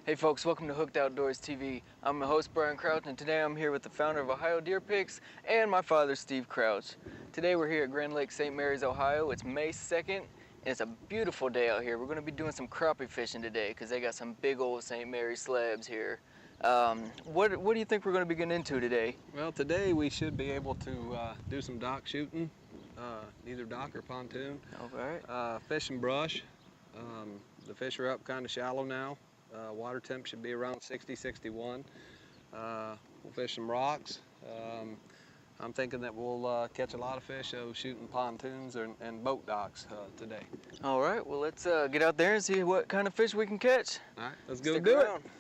Hey folks, welcome to Hooked Outdoors TV. I'm the host Brian Crouch, and today I'm here with the founder of Ohio Deer Pics and my father Steve Crouch. Today we're here at Grand Lake St. Mary's, Ohio. It's May 2nd and it's a beautiful day out here. We're going to be doing some crappie fishing today because they got some big old St. Mary's slabs here. What do you think we're going to be getting into today? Well, today we should be able to do some dock shooting, either dock or pontoon. All right. Fish and brush. The fish are up kind of shallow now. Water temp should be around 60, 61. We'll fish some rocks. I'm thinking that we'll catch a lot of fish shooting pontoons and boat docks today. All right, well let's get out there and see what kind of fish we can catch. All right, let's go Stick do around. it.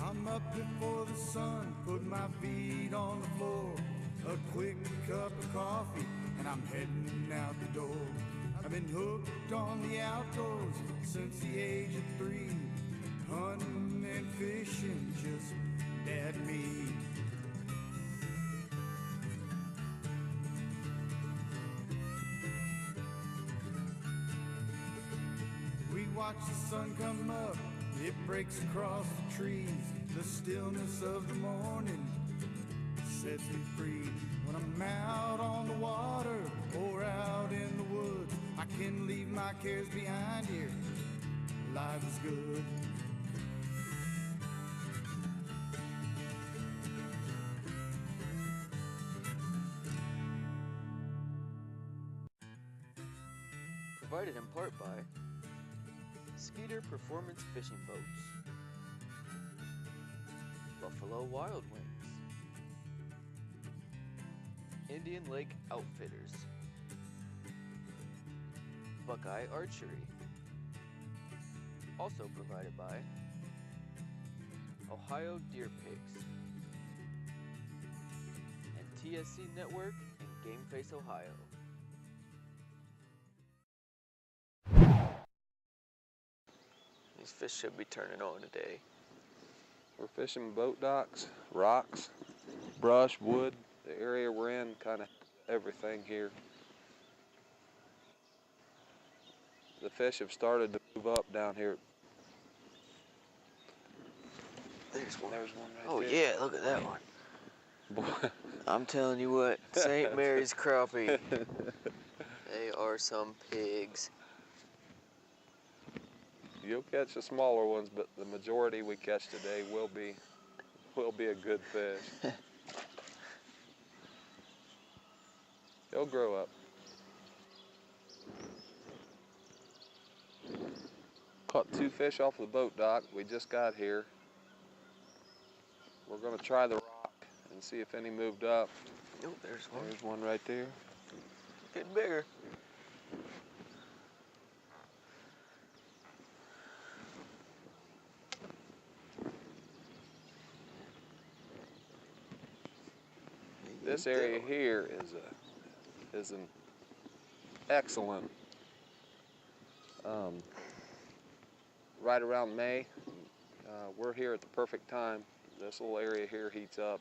I'm up before the sun, put my feet on the floor, a quick cup of coffee, and I'm heading out the door. I've been hooked on the outdoors since the age of 3, hunting and fishing, just dad and me. We watch the sun come up, it breaks across the trees. The stillness of the morning sets me free. When I'm out on the water or out in the woods, I can leave my cares behind here. Life is good. Provided in part by Skeeter Performance Fishing Boats, Buffalo Wild Wings, Indian Lake Outfitters, Buckeye Archery. Also provided by Ohio Deer Pics and TSC Network and Gameface Ohio. These fish should be turning on today. We're fishing boat docks, rocks, brush, wood. The area we're in, kind of everything here. The fish have started to move up down here. There's one. There's one right Oh there. yeah, look at that one. Boy. I'm telling you what, St. Mary's crappie. They are some pigs. You'll catch the smaller ones, but the majority we catch today will be a good fish. They'll grow up. Caught 2 fish off the boat dock. We just got here. We're gonna try the rock and see if any moved up. Oh, there's one. There's one right there. Getting bigger. This area here is an excellent. Right around May, we're here at the perfect time. This little area here heats up.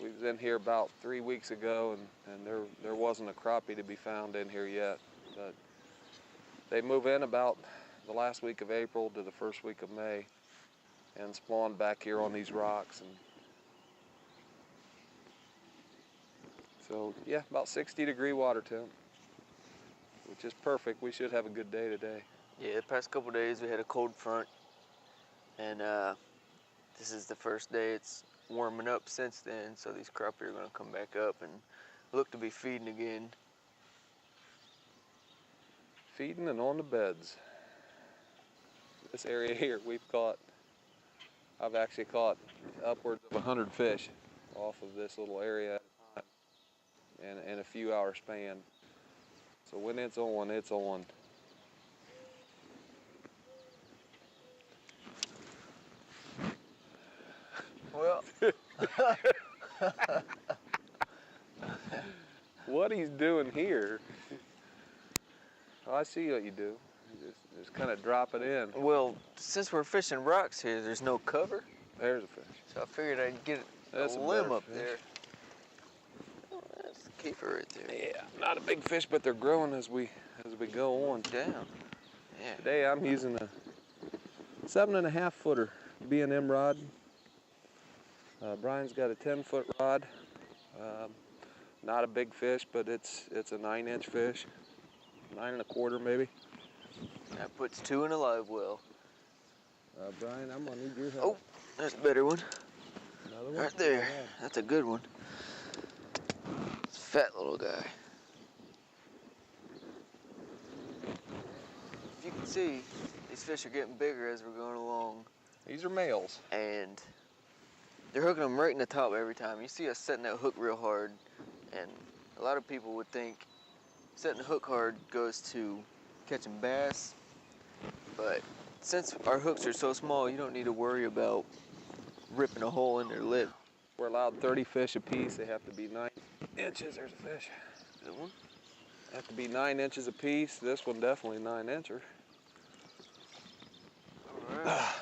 We was in here about 3 weeks ago, and there wasn't a crappie to be found in here yet. But they move in about the last week of April to the first week of May, and spawn back here on these rocks. And so yeah, about 60-degree water temp, which is perfect. We should have a good day today. Yeah, the past couple days we had a cold front, and this is the first day it's warming up since then, so these crappie are going to come back up and look to be feeding again. Feeding and on the beds. This area here I've actually caught upwards of 100 fish off of this little area in a few hour span. So when it's on, it's on. Well, what he's doing here, oh, I see what you do. Just kind of drop it in. well, since we're fishing rocks here, there's no cover. There's a fish. So I figured I'd get a That's a limb better up fish. there. keeper right there. Yeah, not a big fish, but they're growing as we go on. Damn. Yeah. Today I'm using a 7.5 footer B&M rod. Brian's got a 10-foot rod. Not a big fish, but it's a 9-inch fish, 9 1/4 maybe. That puts 2 in a live well. Brian, I'm gonna need your help. Oh, that's a better one. Another one? Right there. That's a good one. It's a fat little guy. If you can see, these fish are getting bigger as we're going along. These are males. And they're hooking them right in the top every time. You see us setting that hook real hard, and a lot of people would think setting the hook hard goes to catching bass, but since our hooks are so small, you don't need to worry about ripping a hole in their lip. We're allowed 30 fish a piece. They have to be 9 inches. There's a fish. Good one. They have to be 9 inches a piece. This one definitely 9-incher. All right.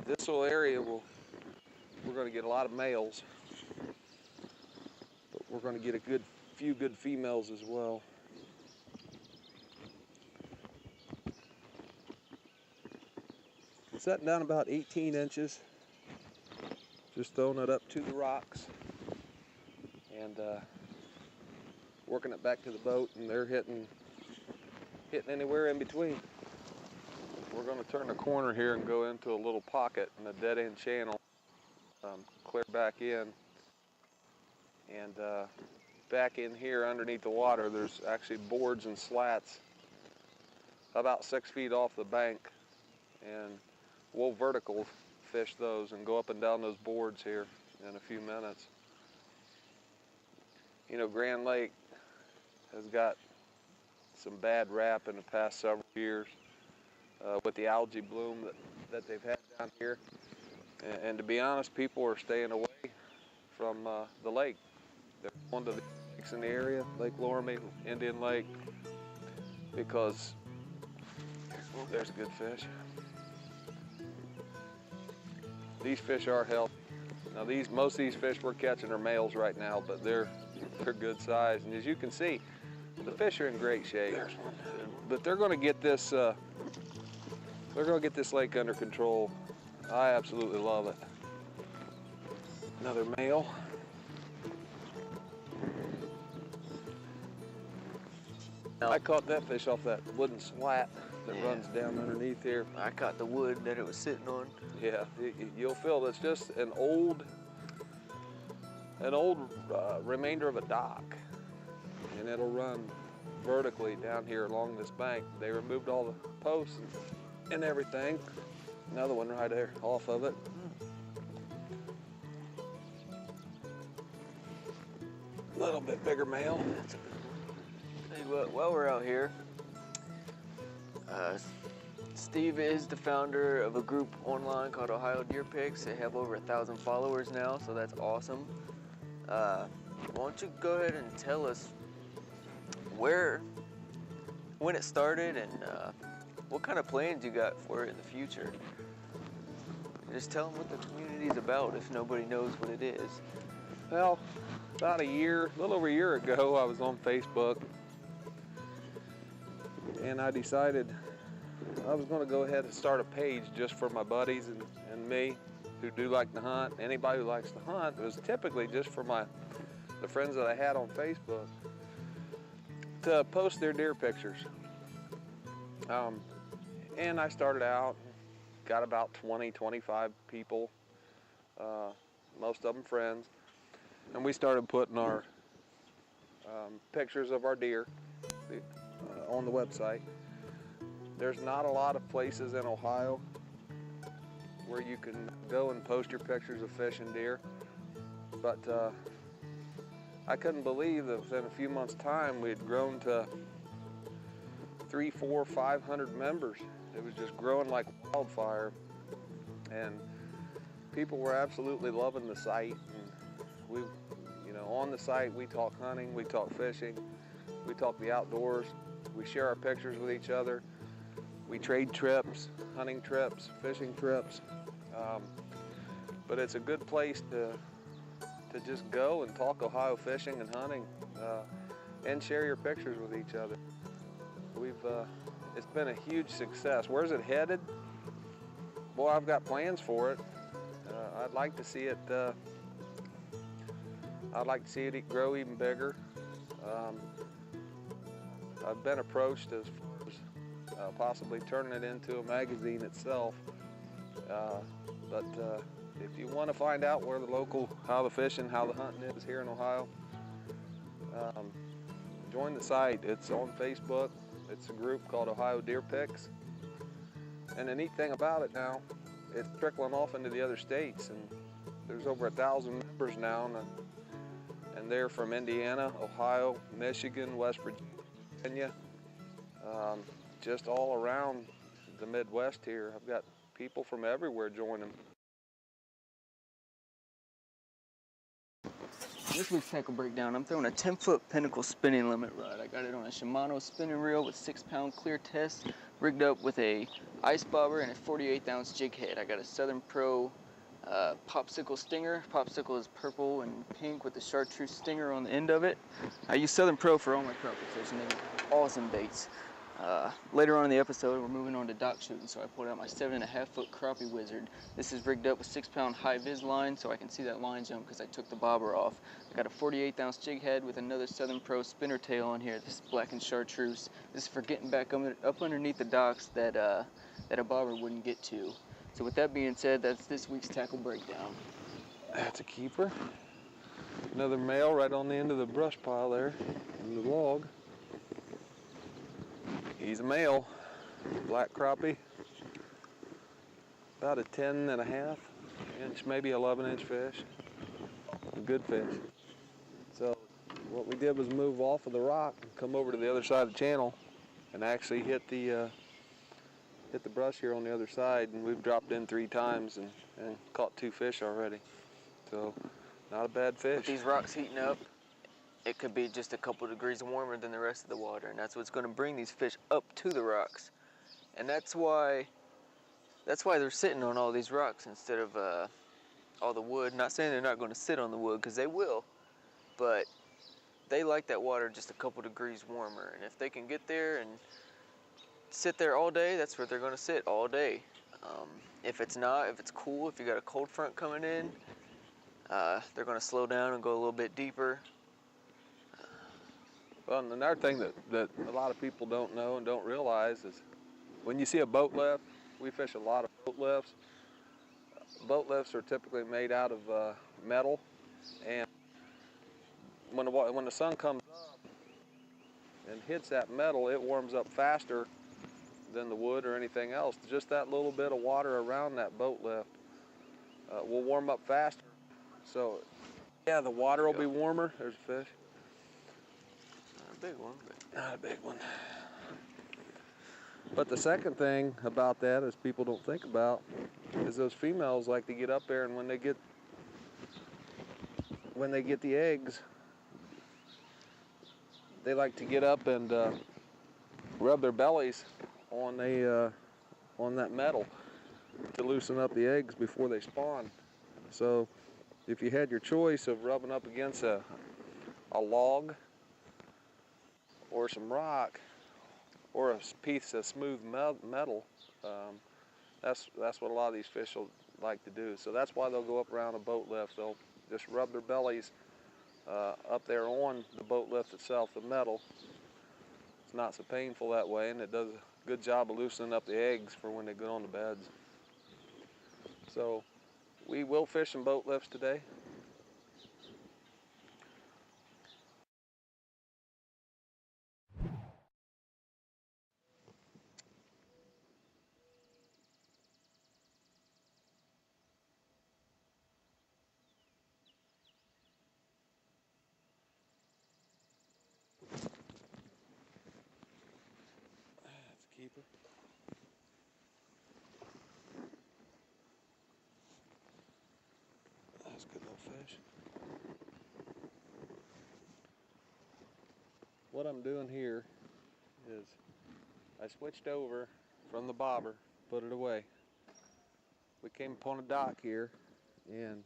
This little area we're going to get a lot of males, but we're going to get a few good females as well. Setting down about 18 inches, just throwing it up to the rocks and working it back to the boat, and they're hitting anywhere in between. We're going to turn the corner here and go into a little pocket in a dead-end channel, clear back in, and back in here underneath the water there's actually boards and slats about 6 feet off the bank, and we'll vertical fish those and go up and down those boards here in a few minutes. You know, Grand Lake has got some bad rap in the past several years with the algae bloom that they've had down here. And to be honest, people are staying away from the lake. They're going to the lakes in the area, Lake Loramie, Indian Lake, because there's good fish. These fish are healthy. Now most of these fish we're catching are males right now, but they're good size. And as you can see, the fish are in great shape. But they're going to get this lake under control. I absolutely love it. Another male. I caught that fish off that wooden slat that runs down underneath here. I caught the wood that it was sitting on. Yeah, you'll feel it's just an old remainder of a dock, and it'll run vertically down here along this bank. They removed all the posts and everything. Another one right there off of it. A little bit bigger male. That's a good one. Tell you what, while we're out here, Steve is the founder of a group online called Ohio Deer Pics. They have over 1,000 followers now, so that's awesome. Why don't you go ahead and tell us when it started, and what kind of plans you got for it in the future. Just tell them what the community's about if nobody knows what it is. Well, about a little over a year ago, I was on Facebook, and I decided I was going to go ahead and start a page just for my buddies and me who do like to hunt. Anybody who likes to hunt. It was typically just for the friends that I had on Facebook to post their deer pictures. And I started out, got about 20, 25 people, most of them friends, and we started putting our pictures of our deer on the website. There's not a lot of places in Ohio where you can go and post your pictures of fish and deer, but I couldn't believe that within a few months' time we had grown to 300, 400, 500 members. It was just growing like wildfire, and people were absolutely loving the site. And on the site we talk hunting, we talk fishing, we talk the outdoors, we share our pictures with each other, we trade trips, hunting trips, fishing trips. But it's a good place to just go and talk Ohio fishing and hunting. and share your pictures with each other. It's been a huge success. Where's it headed? Boy, I've got plans for it. I'd like to see it. I'd like to see it grow even bigger. I've been approached as far as possibly turning it into a magazine itself. But if you want to find out where how the fishing, how the hunting is here in Ohio, join the site. It's on Facebook. It's a group called Ohio Deer Pics. And the neat thing about it now, it's trickling off into the other states, and there's over 1,000 members now, and they're from Indiana, Ohio, Michigan, West Virginia, just all around the Midwest here. I've got people from everywhere joining. This week's tackle breakdown, I'm throwing a 10-foot Pinnacle spinning limit rod. I got it on a Shimano spinning reel with 6-pound clear test, rigged up with a ice bobber and a 48-ounce jig head. I got a Southern Pro popsicle stinger. Popsicle is purple and pink with a chartreuse stinger on the end of it. I use Southern Pro for all my crappie fishing. They make awesome baits. Later on in the episode, we're moving on to dock shooting, so I pulled out my 7.5-foot crappie wizard. This is rigged up with 6-pound high-vis line, so I can see that line jump because I took the bobber off. I got a 48-ounce jig head with another Southern Pro spinner tail on here. This is black and chartreuse. This is for getting back up underneath the docks that a bobber wouldn't get to. So with that being said, that's this week's tackle breakdown. That's a keeper. Another male right on the end of the brush pile there in the log. He's a male, black crappie, about a 10.5 inch, maybe 11-inch fish, a good fish. So what we did was move off of the rock and come over to the other side of the channel and actually hit the brush here on the other side, and we've dropped in 3 times and caught 2 fish already. So not a bad fish. With these rocks heating up, it could be just a couple degrees warmer than the rest of the water, and that's what's going to bring these fish up to the rocks. And that's why they're sitting on all these rocks instead of all the wood. Not saying they're not going to sit on the wood, because they will, but they like that water just a couple degrees warmer. And if they can get there and sit there all day, that's where they're going to sit all day. If it's cool, if you got a cold front coming in, they're going to slow down and go a little bit deeper. Well, and another thing that a lot of people don't know and don't realize is when you see a boat lift, we fish a lot of boat lifts. Boat lifts are typically made out of metal, and when the sun comes up and hits that metal, it warms up faster than the wood or anything else. Just that little bit of water around that boat lift will warm up faster. So, yeah, the water will be warmer. There's a fish. Not a big one, but Not a big one. But the second thing about that is people don't think about is those females like to get up there, and when they get the eggs, they like to get up and rub their bellies on that metal to loosen up the eggs before they spawn. So if you had your choice of rubbing up against a log or some rock or a piece of smooth metal, that's what a lot of these fish will like to do. So that's why they'll go up around a boat lift. They'll just rub their bellies up there on the boat lift itself, the metal. It's not so painful that way, and it does a good job of loosening up the eggs for when they go on the beds. So we will fish some boat lifts today. That's a keeper. That's a good little fish. What I'm doing here is I switched over from the bobber, put it away. We came upon a dock here, and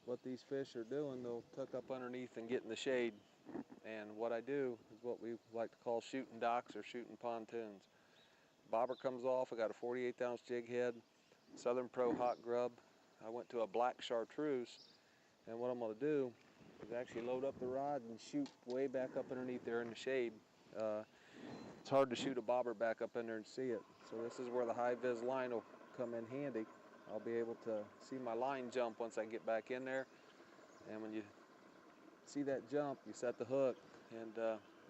what these fish are doing, they'll tuck up underneath and get in the shade And what I do is what we like to call shooting docks or shooting pontoons. Bobber comes off, I got a 48 ounce jig head, Southern Pro hot grub. I went to a black chartreuse, and what I'm gonna do is actually load up the rod and shoot way back up underneath there in the shade. It's hard to shoot a bobber back up in there and see it. So this is where the high vis line will come in handy. I'll be able to see my line jump once I get back in there. And when you see that jump, you set the hook, and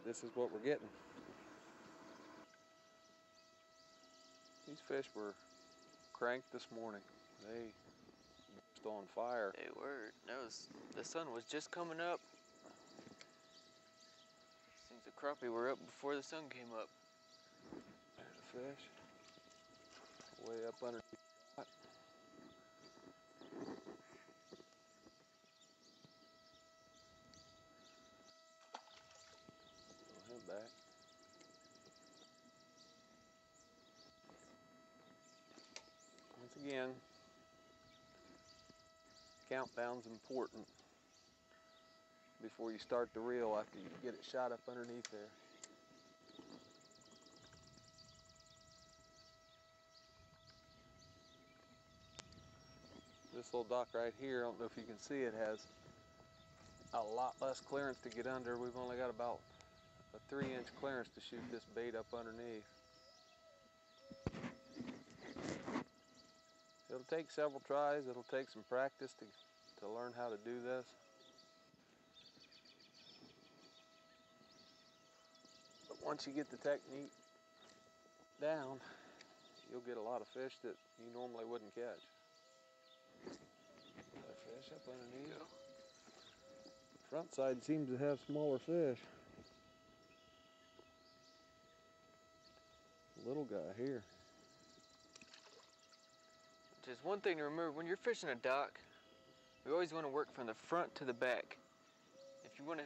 this is what we're getting. These fish were cranked this morning. They were just on fire. They were. The sun was just coming up. Seems the crappie were up before the sun came up. There's a fish. Way up underneath that. Throw him back. Once again, countdown's important before you start the reel after you get it shot up underneath there. This little dock right here, I don't know if you can see it, has a lot less clearance to get under. We've only got about a 3-inch clearance to shoot this bait up underneath. It'll take several tries, it'll take some practice to learn how to do this. But once you get the technique down, you'll get a lot of fish that you normally wouldn't catch. Another fish up underneath. Front side seems to have smaller fish. Little guy here. Just one thing to remember, when you're fishing a dock, we always want to work from the front to the back. If you want to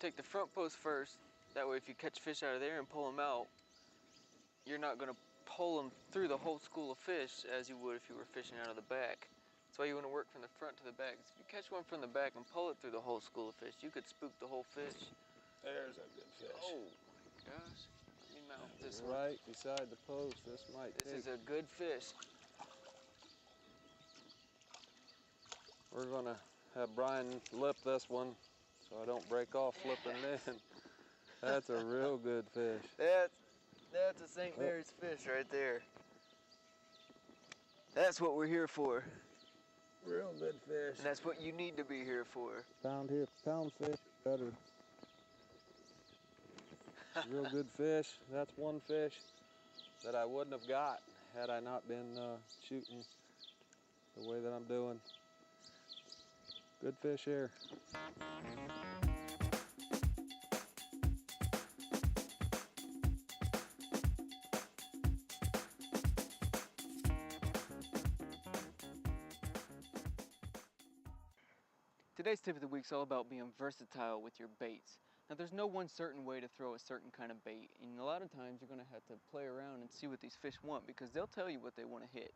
take the front post first, that way if you catch fish out of there and pull them out, you're not going to pull them through the whole school of fish as you would if you were fishing out of the back. That's why you want to work from the front to the back. If you catch one from the back and pull it through the whole school of fish, you could spook the whole fish. There's a good fish. Oh my gosh. Let me mount this one. Right beside the post. This is a good fish. We're gonna have Brian lip this one so I don't break off flipping it in. That's a real good fish. That's a St. Mary's fish right there. That's what we're here for. Real good fish. And that's what you need to be here for. Pound fish, better. Real good fish. That's one fish that I wouldn't have got had I not been shooting the way that I'm doing. Good fish here. Today's tip of the week is all about being versatile with your baits. Now there's no one certain way to throw a certain kind of bait, and a lot of times you're going to have to play around and see what these fish want because they'll tell you what they want to hit.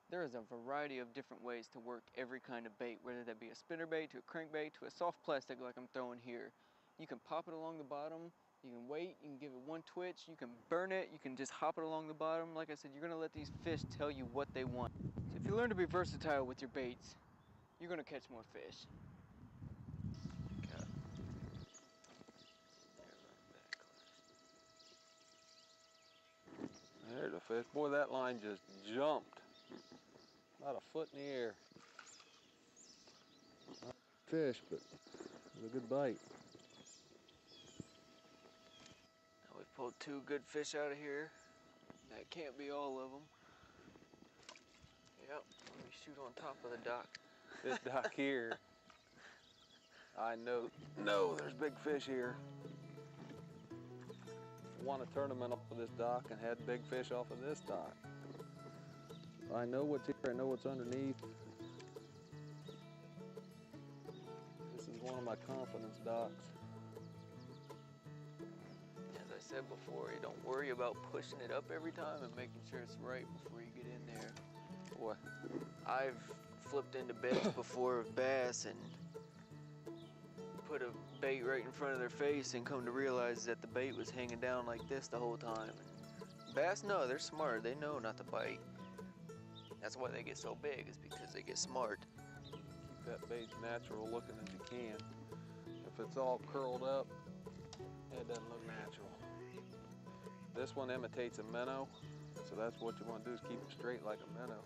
There is a variety of different ways to work every kind of bait, whether that be a spinnerbait to a crankbait to a soft plastic like I'm throwing here. You can pop it along the bottom, you can wait, you can give it one twitch, you can burn it, you can just hop it along the bottom. Like I said, you're going to let these fish tell you what they want. So if you learn to be versatile with your baits, you're going to catch more fish. There's a fish. Boy, that line just jumped. About a foot in the air. Not a fish, but it was a good bite. Now we've pulled 2 good fish out of here. That can't be all of them. Yep, let me shoot on top of the dock. This dock here, I know there's big fish here. Won a tournament off of this dock and had big fish off of this dock. I know what's here, I know what's underneath. This is one of my confidence docks. As I said before, you don't worry about pushing it up every time and making sure it's right before you get in there. Boy, I've flipped into beds before with bass and put a bait right in front of their face and come to realize that the bait was hanging down like this the whole time. Bass, no, they're smart. They know not to bite. That's why they get so big, is because they get smart. Keep that bait natural looking as you can. If it's all curled up, it doesn't look natural. This one imitates a minnow, so that's what you want to do, is keep it straight like a minnow.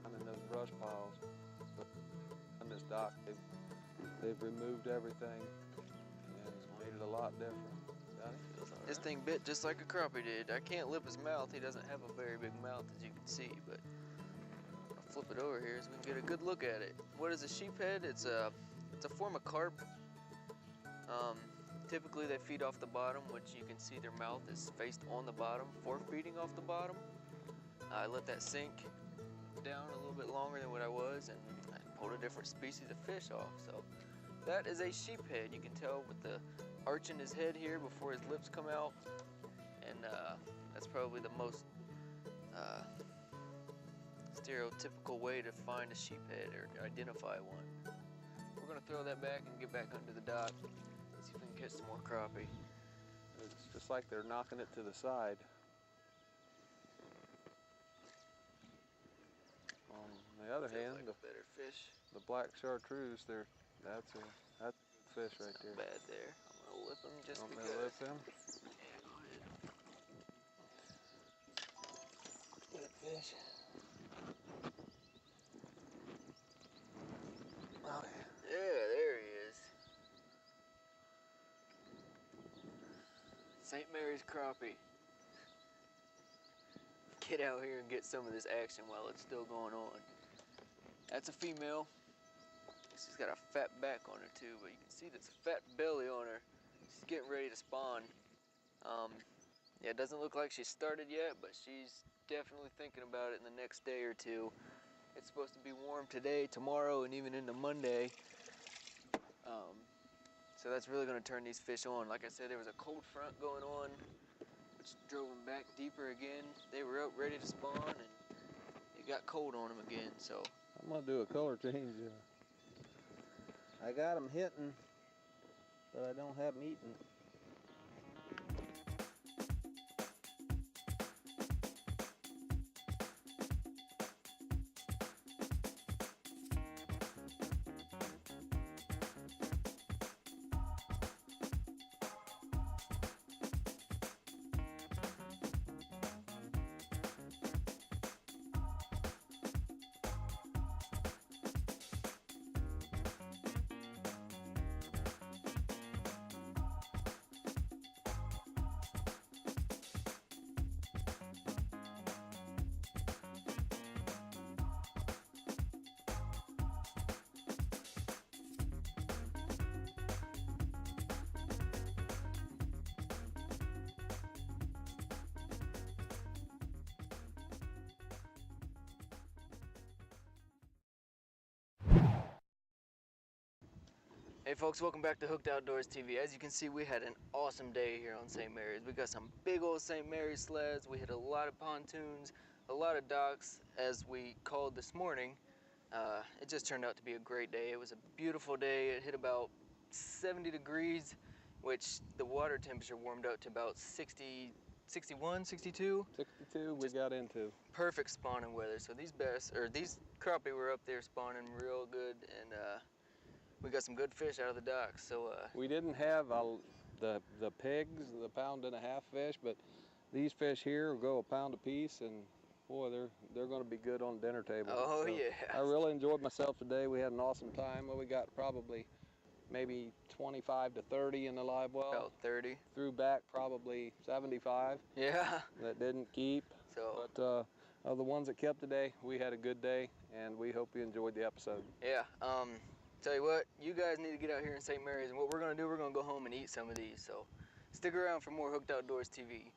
And in those brush piles, on this dock, they've removed everything and it's made it a lot different. Got it? This thing bit just like a crappie did. I can't lip his mouth. He doesn't have a very big mouth, as you can see, but I'll flip it over here so we can get a good look at it. What is a sheephead? It's a form of carp. Typically they feed off the bottom, which you can see their mouth is faced on the bottom for feeding off the bottom. I let that sink down a little bit longer than what I was, and I pulled a different species of fish off. So that is a sheephead. You can tell with the arch in his head here before his lips come out, and that's probably the most stereotypical way to find a sheephead or identify one. We're gonna throw that back and get back under the dock and see if we can catch some more crappie. It's just like they're knocking it to the side. On the other hand, like a better fish. The black chartreuse, that's a good fish right there. Not bad there. I'm gonna lip him just Want me because. to lip him? Yeah, go ahead. Good fish. Oh yeah. Yeah, there he is. St. Mary's crappie. Get out here and get some of this action while it's still going on. That's a female. She's got a fat back on her too, but you can see this fat belly on her. She's getting ready to spawn. Yeah, it doesn't look like she's started yet, but she's definitely thinking about it in the next day or two. It's supposed to be warm today, tomorrow, and even into Monday. So that's really gonna turn these fish on. Like I said, there was a cold front going on, which drove them back deeper again. They were up ready to spawn, and it got cold on them again, so. I'm gonna do a color change. I got them hitting, but I don't have them eating. Hey folks, welcome back to Hooked Outdoors TV. As you can see, we had an awesome day here on St. Mary's. We got some big old St. Mary's sleds. We hit a lot of pontoons, a lot of docks, as we called this morning. It just turned out to be a great day. It was a beautiful day. It hit about 70 degrees, which the water temperature warmed up to about 60, 61, 62. 62 we got into. Perfect spawning weather. So these bass, or these crappie were up there spawning real good, and we got some good fish out of the docks. So we didn't have the pigs, the 1.5 pound fish, but these fish here will go a pound a piece, and boy, they're going to be good on the dinner table. Oh so yeah. I really enjoyed myself today. We had an awesome time. Well, we got probably maybe 25 to 30 in the live well. About 30. Threw back probably 75. Yeah. That didn't keep. So. But of the ones that kept today, we had a good day, and we hope you enjoyed the episode. Yeah. Tell you what, you guys need to get out here in St. Mary's, and what we're gonna do, we're gonna go home and eat some of these. So stick around for more Hooked Outdoors TV.